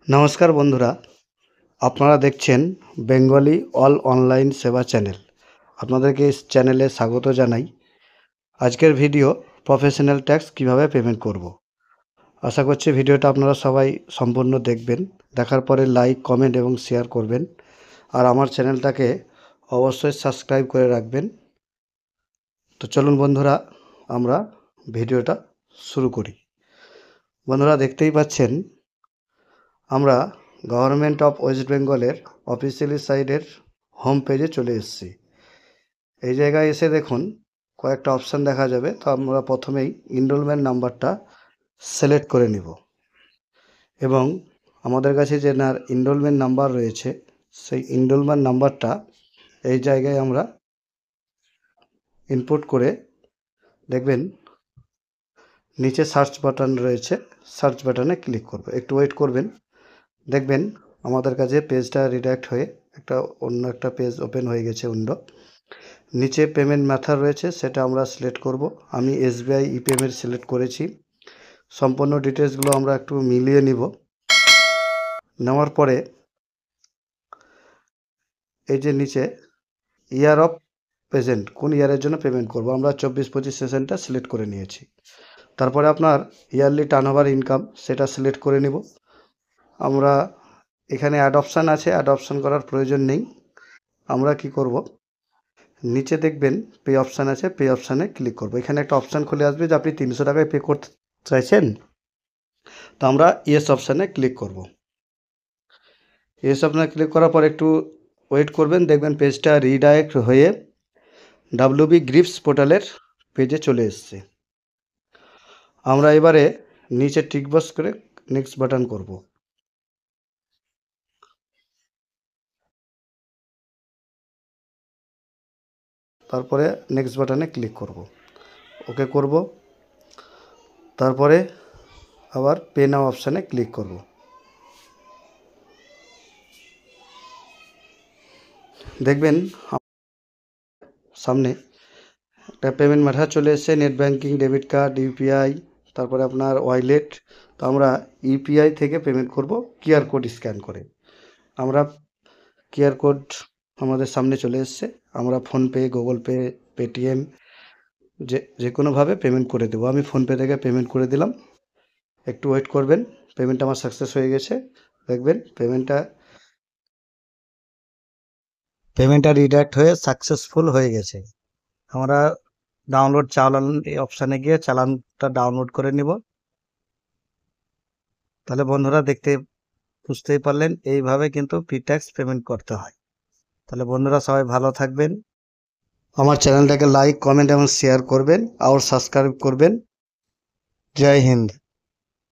নমস্কার বন্ধুরা, আপনারা দেখছেন বেঙ্গলি অল অনলাইন সেবা চ্যানেল। আপনাদেরকে এই চ্যানেলে স্বাগত জানাই। আজকের ভিডিও প্রফেশনাল ট্যাক্স কিভাবে পেমেন্ট করব। আশা করছি ভিডিওটা আপনারা সবাই সম্পূর্ণ দেখবেন। দেখার পরে লাইক, কমেন্ট এবং শেয়ার করবেন। আর আমার চ্যানেলটাকে অবশ্যই সাবস্ক্রাইব করে রাখবেন। তো চলুন বন্ধুরা, আমরা ভিডিওটা শুরু করি। বন্ধুরা, দেখতেই পাচ্ছেন আমরা গভর্নমেন্ট অফ ওয়েস্ট বেঙ্গলের অফিসিয়ালি সাইটের হোম পেজে চলে এসেছি। এই জায়গায় এসে দেখুন কয়েকটা অপশান দেখা যাবে। তো আমরা প্রথমেই এনরোলমেন্ট নাম্বারটা সিলেক্ট করে নিব এবং আমাদের কাছে যে এনরোলমেন্ট নাম্বার রয়েছে সেই এনরোলমেন্ট নাম্বারটা এই জায়গায় আমরা ইনপুট করে দেখবেন নিচে সার্চ বাটন রয়েছে, সার্চ বাটনে ক্লিক করব। একটু ওয়েট করবেন, দেখবেন আমাদের কাছে পেজটা রিডাইরেক্ট হয়ে অন্য একটা পেজ ওপেন হয়ে গেছে উইন্ডো। নিচে পেমেন্ট মেথড রয়েছে, সেটা আমরা সিলেক্ট করব। আমি এসবিআই ই পেমেন্ট সিলেক্ট করেছি। সম্পূর্ণ ডিটেলসগুলো আমরা একটু মিলিয়ে নিব। নেওয়ার পরে এই যে নিচে ইয়ার অফ প্রেজেন্ট, কোন ইয়ারের জন্য পেমেন্ট করব, আমরা 24-25 সেশনটা সিলেক্ট করে নিয়েছি। তারপরে আপনার ইয়ারলি টার্নওভার ইনকাম সেটা সিলেক্ট করে নিব। আমরা এখানে অ্যাড অপশান আছে, অ্যাড অপশান করার প্রয়োজন নেই। আমরা কি করব, নিচে দেখবেন পে অপশান আছে, পে অপশানে ক্লিক করব। এখানে একটা অপশান খুলে আসবে যে আপনি 300 টাকায় পে করতে চাইছেন। তো আমরা ইয়েস অপশানে ক্লিক করব। ইয়েস অপশানে ক্লিক করার পর একটু ওয়েট করবেন, দেখবেন পেজটা রিডাইরেক্ট হয়ে ডাব্লিউবি গ্রিপস পোর্টালের পেজে চলে এসছে। আমরা এবারে নিচে টিকবক্স করে নেক্সট বাটন করব। তারপরে নেক্সট বাটনে ক্লিক করব, ওকে করব। তারপরে আবার পে নাও অপশানে ক্লিক করব। দেখবেন সামনে একটা পেমেন্ট মেথড চলে এসেছে, net banking, debit card, UPI, তারপরে আপনার ওয়ালেট। তো আমরা ইউপিআই থেকে পেমেন্ট করব কিউআর কোড স্ক্যান করে। আমরা কিউআর কোড আমাদের সামনে চলে এসছে। আমরা ফোনপে, গুগল পে, পেটিএম যে কোনোভাবে পেমেন্ট করে দেবো। আমি ফোনপে থেকে পেমেন্ট করে দিলাম। একটু ওয়েট করবেন, পেমেন্টটা আমার সাকসেস হয়ে গেছে। দেখবেন পেমেন্টটা রিডাইরেক্ট হয়ে সাকসেসফুল হয়ে গেছে। আমরা ডাউনলোড চালান এই অপশানে গিয়ে চালানটা ডাউনলোড করে নিব। তাহলে বন্ধুরা বুঝতেই পারলেন, এইভাবে কিন্তু প্রি-ট্যাক্স পেমেন্ট করতে হয়। তাহলে বন্ধুরা সবাই ভালো থাকবেন। আমার চ্যানেলটাকে লাইক, কমেন্ট এবং শেয়ার করবেন আর সাবস্ক্রাইব করবেন। জয় হিন্দ।